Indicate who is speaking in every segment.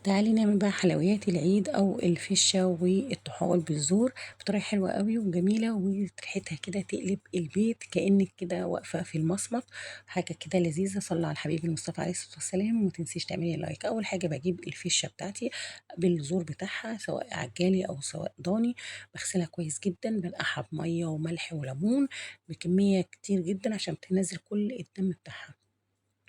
Speaker 1: تعالي نعمل بقى حلويات العيد او الفشه والطحال بالزور بطريقه حلوه قوي وجميله، وريحتها كده تقلب البيت كانك كده واقفه في المصمت. حاجه كده لذيذه. صلى على الحبيب المصطفى عليه الصلاه والسلام، وما تنسيش تعملي لايك. اول حاجه بجيب الفشه بتاعتي بالزور بتاعها، سواء عجالي او سواء ضاني. بغسلها كويس جدا، بنقعها بميه وملح وليمون بكميه كتير جدا عشان تنزل كل الدم بتاعها.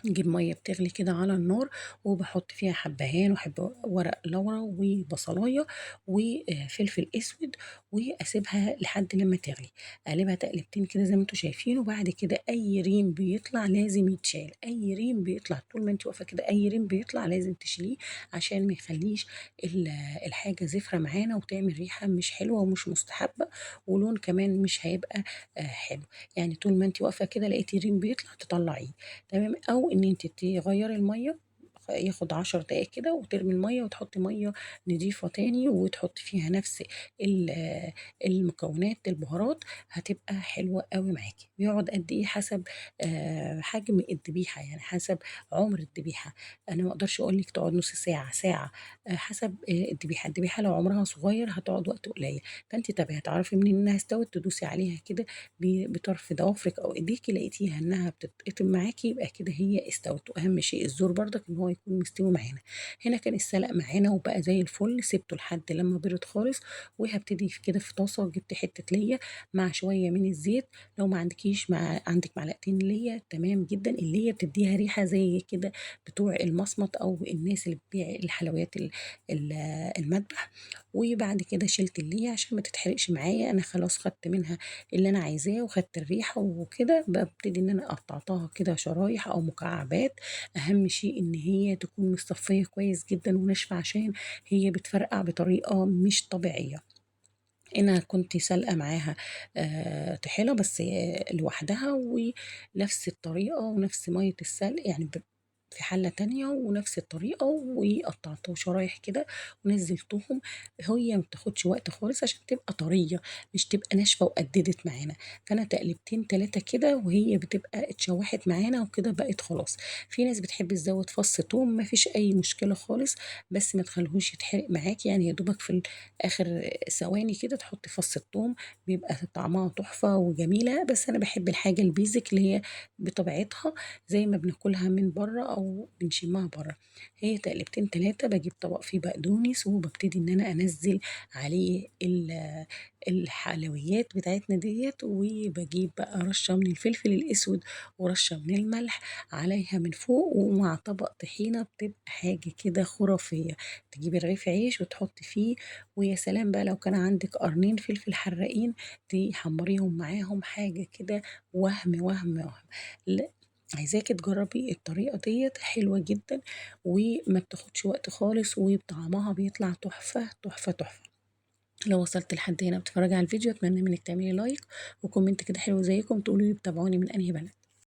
Speaker 1: نجيب ميه بتغلي كده على النار، وبحط فيها حبهان ورق لورا وبصلايه وفلفل اسود، واسيبها لحد لما تغلي. اقلبها تقلبتين كده زي ما انتم شايفين، وبعد كده اي ريم بيطلع لازم يتشال. اي ريم بيطلع طول ما انت واقفه كده، اي ريم بيطلع لازم تشيليه عشان ما يخليش ال- الحاجه زفره معانا وتعمل ريحه مش حلوه ومش مستحبه، ولون كمان مش هيبقى حلو. يعني طول ما انت واقفه كده لقيتي ريم بيطلع تطلعيه. تمام. او ان انت تغيري الميه، ياخد 10 دقايق كده وترمي الميه وتحطي ميه نضيفه تاني، وتحطي فيها نفس المكونات البهارات. هتبقى حلوه قوي معاكي. بيقعد قد ايه؟ حسب حجم الذبيحه، يعني حسب عمر الذبيحه. انا ما اقدرش اقول لك تقعد نص ساعه ساعه، حسب الذبيحه لو عمرها صغير هتقعد وقت قليل. فانت تابعي تعرفي منين انها استوت، تدوسي عليها كده بطرف ضوافرك او ايديكي، لقيتيها انها بتتقطم معاكي يبقى كده هي استوت. واهم شيء الزور برضك ان هو يكون مستوي معانا. هنا كان السلق معانا وبقى زي الفل، سبته لحد لما برد خالص. وهبتدي في كده في طاسه، جبت حته ليا مع شويه من الزيت. لو ما عندكيش، مع عندك معلقتين ليا تمام جدا. الليا بتديها ريحه زي كده بتوع المصمت او الناس اللي بتبيع الحلويات ال- المذبح. وبعد كده شلت الليا عشان ما تتحرقش معايا. انا خلاص خدت منها اللي انا عايزاه وخدت الريحه، وكده ببتدي ان انا قطعتها كده شرايح او مكعبات. اهم شيء ان هي تكون مصفيه كويس جدا وناشفه، عشان هي بتفرقع بطريقه مش طبيعيه. انا كنت سالقه معاها طحينه بس لوحدها، ونفس الطريقه ونفس ميه السلق يعني في حلة تانية ونفس الطريقة، وقطعته شرايح كده ونزلتهم. هي ما بتاخدش وقت خالص عشان تبقى طرية، مش تبقى ناشفة وقددت معانا. فانا تقلبتين تلاتة كده وهي بتبقى اتشوحت معانا وكده بقت خلاص. في ناس بتحب تزود فص توم، ما فيش اي مشكلة خالص، بس ما تخليهوش يتحرق معاكي. يعني يا دوبك في اخر ثواني كده تحطي فص الثوم، بيبقى طعمها تحفة وجميلة. بس انا بحب الحاجة البيزك اللي هي بطبيعتها زي ما بناكلها من بره او بنشمها بره. هي تقلبتين تلاتة، بجيب طبق فيه بقدونس وببتدي ان انا انزل عليه الحلويات بتاعتنا ديت. وبجيب بقى رشة من الفلفل الاسود ورشة من الملح عليها من فوق، ومع طبق طحينة بتبقى حاجة كده خرافية. تجيبي رغيف عيش وتحطي فيه، ويا سلام بقى لو كان عندك قرنين فلفل حراقين تحمريهم معاهم، حاجة كده وهم وهم وهم. لا، عايزاكي تجربي الطريقة ديت، حلوة جدا وما بتاخدش وقت خالص، وطعمها بيطلع تحفة تحفة تحفة. لو وصلت لحد هنا بتتفرجي على الفيديو، اتمنى منك تعملي لايك وكومنت كده حلو زيكم، تقولوا لي بتابعوني من انهي بلد.